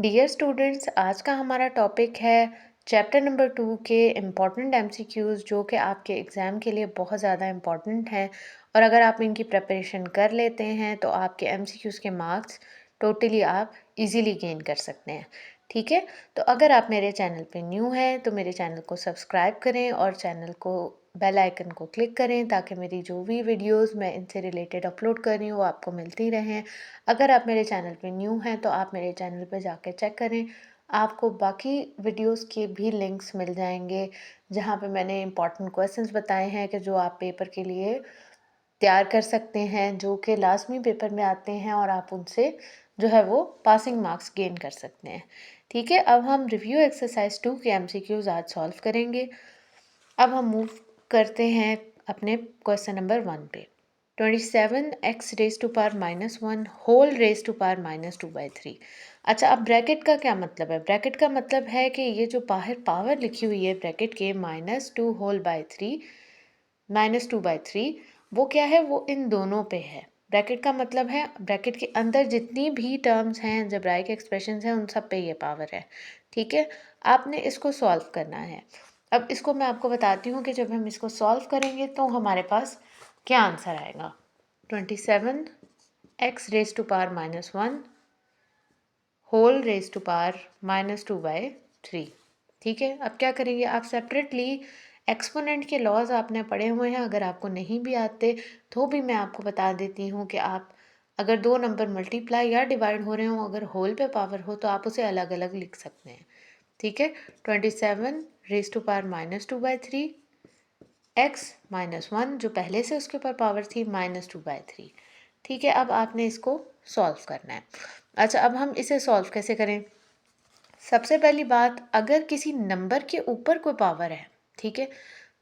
Dear students, आज का हमारा टॉपिक है चैप्टर नंबर 2 के इम्पॉर्टेंट एमसीक्यूज़ जो कि आपके एग्ज़ाम के लिए बहुत ज़्यादा इम्पॉर्टेंट हैं। और अगर आप इनकी प्रिपरेशन कर लेते हैं तो आपके एमसीक्यूज़ के मार्क्स टोटली आप इजीली गेन कर सकते हैं। ठीक है, तो अगर आप मेरे चैनल पे न्यू हैं तो मेरे चैनल को सब्सक्राइब करें और चैनल को बेल आइकन को क्लिक करें ताकि मेरी जो भी वीडियोस मैं इनसे रिलेटेड अपलोड कर रही हूँ वो आपको मिलती रहें। अगर आप मेरे चैनल पे न्यू हैं तो आप मेरे चैनल पे जाके चेक करें, आपको बाकी वीडियोस के भी लिंक्स मिल जाएंगे जहाँ पे मैंने इंपॉर्टेंट क्वेश्चंस बताए हैं कि जो आप पेपर के लिए तैयार कर सकते हैं, जो कि लाजमी पेपर में आते हैं और आप उनसे जो है वो पासिंग मार्क्स गेन कर सकते हैं। ठीक है, अब हम रिव्यू एक्सरसाइज 2 के एमसीक्यूज आज सॉल्व करेंगे। अब हम मूव करते हैं अपने क्वेश्चन नंबर 1 पे। 27x raise to power -1 whole raise to power -2/3। अच्छा, अब ब्रैकेट का क्या मतलब है? ब्रैकेट का मतलब है कि ये जो बाहर पावर लिखी हुई है ब्रैकेट के -2 होल बाय 3 -2/3, वो क्या है? वो इन दोनों पे है। ब्रैकेट का मतलब है ब्रैकेट के अंदर जितनी भी टर्म्स हैं, जब्राइक एक्सप्रेशंस हैं, उन सब पे ये पावर है। ठीक है, आपने इसको सॉल्व करना है। अब इसको मैं आपको बताती हूँ कि जब हम इसको सॉल्व करेंगे तो हमारे पास क्या आंसर आएगा। 27x raise to power -1 whole raise to power -2/3। ठीक है, अब क्या करेंगे आप सेपरेटली एक्सपोनेंट के लॉज आपने पढ़े हुए हैं, अगर आपको नहीं भी आते तो भी मैं आपको बता देती हूँ कि आप अगर दो नंबर मल्टीप्लाई या डिवाइड हो रहे हो, अगर होल पे पावर हो तो आप उसे अलग अलग लिख सकते हैं। ठीक है, 27 रेज टू पावर -2/3 x -1 जो पहले से उसके ऊपर पावर थी -2/3। ठीक है, अब आपने इसको सॉल्व करना है। अच्छा, अब हम इसे सॉल्व कैसे करें? सबसे पहली बात, अगर किसी नंबर के ऊपर कोई पावर है, ठीक है,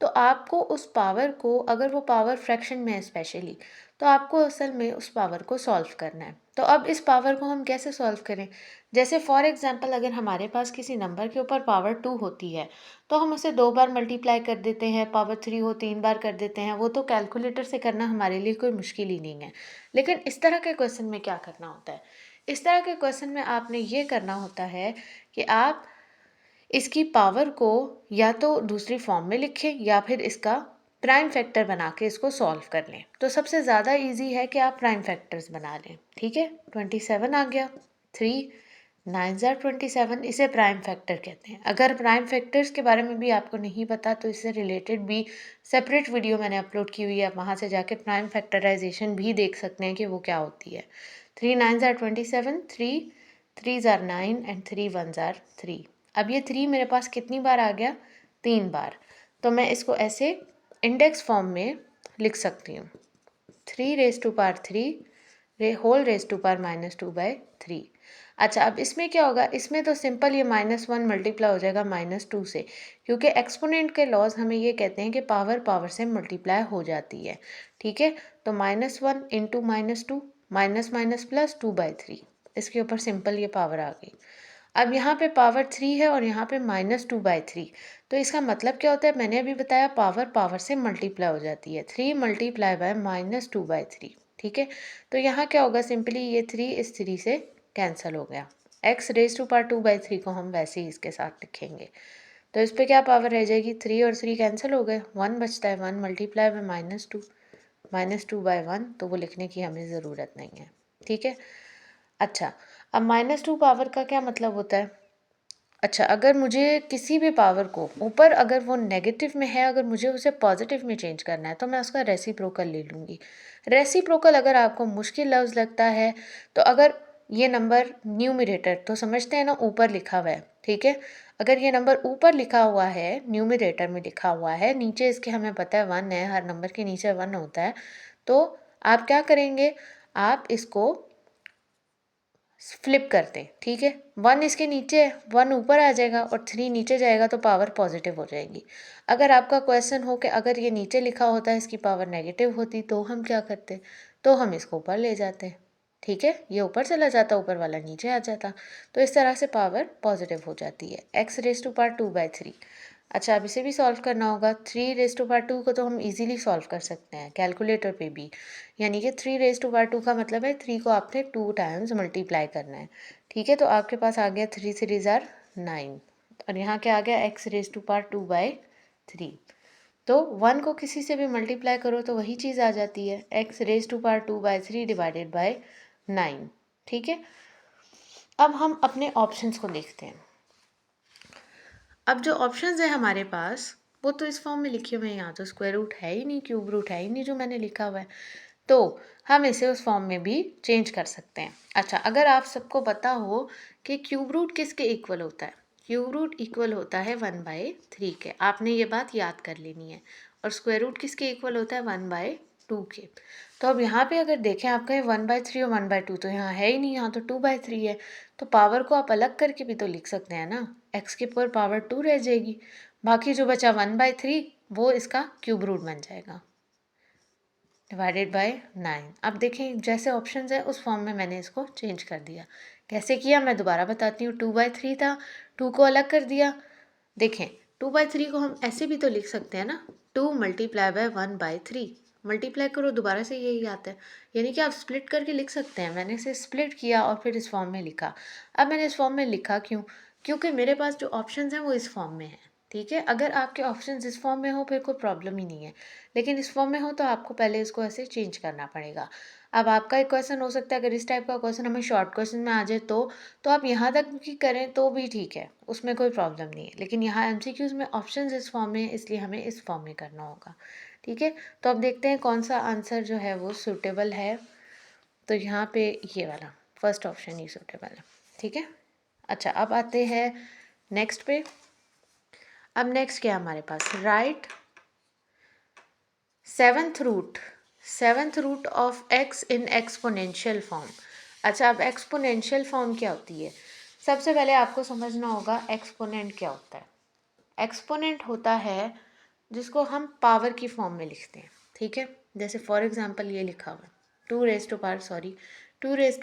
तो आपको उस पावर को, अगर वो पावर फ्रैक्शन में है स्पेशली, तो आपको असल में उस पावर को सॉल्व करना है। तो अब इस पावर को हम कैसे सॉल्व करें? जैसे फॉर एग्जांपल, अगर हमारे पास किसी नंबर के ऊपर पावर 2 होती है तो हम उसे 2 बार मल्टीप्लाई कर देते हैं, पावर 3 हो 3 बार कर देते हैं। वो तो कैलकुलेटर से करना हमारे लिए कोई मुश्किल ही नहीं है। लेकिन इस तरह के क्वेश्चन में क्या करना होता है? इस तरह के क्वेश्चन में आपने ये करना होता है कि आप इसकी पावर को या तो दूसरी फॉर्म में लिखें या फिर इसका प्राइम फैक्टर बना के इसको सॉल्व कर लें। तो सबसे ज़्यादा इजी है कि आप प्राइम फैक्टर्स बना लें। ठीक है, 27 आ गया, 3 9 ज़ार 27, इसे प्राइम फैक्टर कहते हैं। अगर प्राइम फैक्टर्स के बारे में भी आपको नहीं पता तो इससे रिलेटेड भी सेपरेट वीडियो मैंने अपलोड की हुई है, आप वहाँ से जाके प्राइम फैक्टराइजेशन भी देख सकते हैं कि वो क्या होती है। 3 9 ज़ार 27, 3 3 ज़ार 9 एंड 3 1 ज़ार 3। अब ये 3 मेरे पास कितनी बार आ गया? 3 बार। तो मैं इसको ऐसे इंडेक्स फॉर्म में लिख सकती हूँ, 3 raise to power 3 whole raise to power -2/3। अच्छा, अब इसमें क्या होगा? इसमें तो सिंपल ये -1 मल्टीप्लाई हो जाएगा -2 से, क्योंकि एक्सपोनेंट के लॉज हमें ये कहते हैं कि पावर पावर से मल्टीप्लाई हो जाती है। ठीक है, तो -1 इंटू -2 माइनस माइनस प्लस 2/3, इसके ऊपर सिंपल ये पावर आ गई। अब यहाँ पे पावर 3 है और यहाँ पे -2/3, तो इसका मतलब क्या होता है? मैंने अभी बताया पावर पावर से मल्टीप्लाई हो जाती है, 3 मल्टीप्लाई बाय -2/3। ठीक है, तो यहाँ क्या होगा? सिंपली ये 3 इस 3 से कैंसिल हो गया। x रेज टू पावर 2/3 को हम वैसे ही इसके साथ लिखेंगे, तो इस पर क्या पावर रह जाएगी? 3 और 3 कैंसिल हो गए, 1 बचता है, 1 मल्टीप्लाई बाय -2/1, तो वो लिखने की हमें ज़रूरत नहीं है। ठीक है, अच्छा, अब -2 पावर का क्या मतलब होता है? अच्छा, अगर मुझे किसी भी पावर को ऊपर, अगर वो नेगेटिव में है, अगर मुझे उसे पॉजिटिव में चेंज करना है तो मैं उसका रेसिप्रोकल ले लूँगी। रेसिप्रोकल अगर आपको मुश्किल लफ्ज़ लगता है तो अगर ये नंबर न्यूमरेटर तो समझते हैं ना, ऊपर लिखा हुआ है, ठीक है, अगर ये नंबर ऊपर लिखा हुआ है, न्यूमरेटर में लिखा हुआ है, नीचे इसके हमें पता है 1 है, हर नंबर के नीचे 1 होता है, तो आप क्या करेंगे? आप इसको फ्लिप करते हैं। ठीक है, 1 इसके नीचे है, 1 ऊपर आ जाएगा और 3 नीचे जाएगा तो पावर पॉजिटिव हो जाएगी। अगर आपका क्वेश्चन हो कि अगर ये नीचे लिखा होता है इसकी पावर नेगेटिव होती तो हम क्या करते? तो हम इसको ऊपर ले जाते। ठीक है, ये ऊपर चला जाता, ऊपर वाला नीचे आ जाता, तो इस तरह से पावर पॉजिटिव हो जाती है। x raise to power 2/3। अच्छा, अब इसे भी सॉल्व करना होगा। 3 रेज टू पावर 2 को तो हम इजीली सॉल्व कर सकते हैं कैलकुलेटर पे भी, यानी कि 3 रेज टू पावर 2 का मतलब है 3 को आपने 2 टाइम्स मल्टीप्लाई करना है। ठीक है, तो आपके पास आ गया 3 3 ज़ार 9 और यहाँ क्या आ गया x रेज़ टू पावर 2/3। तो 1 को किसी से भी मल्टीप्लाई करो तो वही चीज़ आ जाती है, x raise to power 2/3 divided by 9। ठीक है, अब हम अपने ऑप्शंस को देखते हैं। अब जो ऑप्शंस है हमारे पास वो तो इस फॉर्म में लिखे हुए हैं, यहाँ तो स्क्वायर रूट है ही नहीं, क्यूब रूट है ही नहीं जो मैंने लिखा हुआ है, तो हम इसे उस फॉर्म में भी चेंज कर सकते हैं। अच्छा, अगर आप सबको पता हो कि क्यूब रूट किसके इक्वल होता है, क्यूब रूट इक्वल होता है 1/3 के, आपने ये बात याद कर लेनी है। और स्क्वायर रूट किसके इक्वल होता है 1/2 के। तो अब यहाँ पे अगर देखें आप कहें 1/3 और 1/2, तो यहाँ है ही नहीं, यहाँ तो 2/3 है। तो पावर को आप अलग करके भी तो लिख सकते हैं ना, x के ऊपर पावर 2 रह जाएगी, बाकी जो बचा 1/3 वो इसका क्यूब रूट बन जाएगा डिवाइडेड बाय 9। अब देखें जैसे ऑप्शंस है उस फॉर्म में मैंने इसको चेंज कर दिया। कैसे किया मैं दोबारा बताती हूँ। 2/3 था, 2 को अलग कर दिया। देखें 2/3 को हम ऐसे भी तो लिख सकते हैं ना, 2 मल्टीप्लाई बाय 1/3, मल्टीप्लाई करो दोबारा से यही आता है, यानी कि आप स्प्लिट करके लिख सकते हैं। मैंने इसे स्प्लिट किया और फिर इस फॉर्म में लिखा। अब मैंने इस फॉर्म में लिखा क्यों, क्योंकि मेरे पास जो ऑप्शंस हैं वो इस फॉर्म में हैं। ठीक है, अगर आपके ऑप्शंस इस फॉर्म में हो फिर कोई प्रॉब्लम ही नहीं है, लेकिन इस फॉर्म में हो तो आपको पहले इसको ऐसे चेंज करना पड़ेगा। अब आपका एक क्वेश्चन हो सकता है, अगर इस टाइप का क्वेश्चन हमें शॉर्ट क्वेश्चन में आ जाए तो आप यहाँ तक भी करें तो भी ठीक है, उसमें कोई प्रॉब्लम नहीं है, लेकिन यहाँ एमसीक्यूज में ऑप्शंस इस फॉर्म में है, इसलिए हमें इस फॉर्म में करना होगा। ठीक है, तो अब देखते हैं कौन सा आंसर जो है वो सूटेबल है। तो यहाँ पे ये वाला फर्स्ट ऑप्शन ही सूटेबल है। ठीक है, अच्छा अब आते हैं नेक्स्ट पे। अब नेक्स्ट क्या है हमारे पास, right seventh root of x in exponential form. अच्छा, अब एक्सपोनेंशियल फॉर्म क्या होती है, सबसे पहले आपको समझना होगा एक्सपोनेंट क्या होता है। एक्सपोनेंट होता है जिसको हम पावर की फॉर्म में लिखते हैं। ठीक है, जैसे फॉर एग्जांपल ये लिखा हुआ है 2 रेज़ टू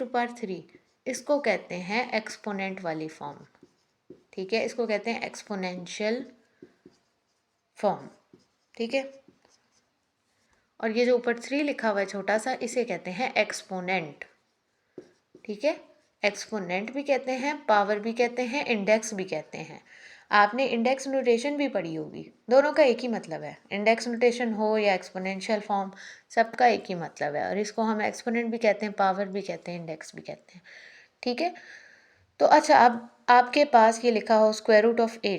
पावर 3, इसको कहते हैं एक्सपोनेंट वाली फॉर्म। ठीक है, इसको कहते हैं एक्सपोनेंशियल फॉर्म। ठीक है, और ये जो ऊपर 3 लिखा हुआ है छोटा सा, इसे कहते हैं एक्सपोनेंट। ठीक है, एक्सपोनेंट भी कहते हैं, पावर भी कहते हैं, इंडेक्स भी कहते हैं। आपने इंडेक्स नोटेशन भी पढ़ी होगी, दोनों का एक ही मतलब है, इंडेक्स नोटेशन हो या एक्सपोनेंशियल फॉर्म, सबका एक ही मतलब है। और इसको हम एक्सपोनेंट भी कहते हैं, पावर भी कहते हैं, इंडेक्स भी कहते हैं। ठीक है, तो अच्छा अब आपके पास ये लिखा हो स्क्वायर रूट ऑफ 8,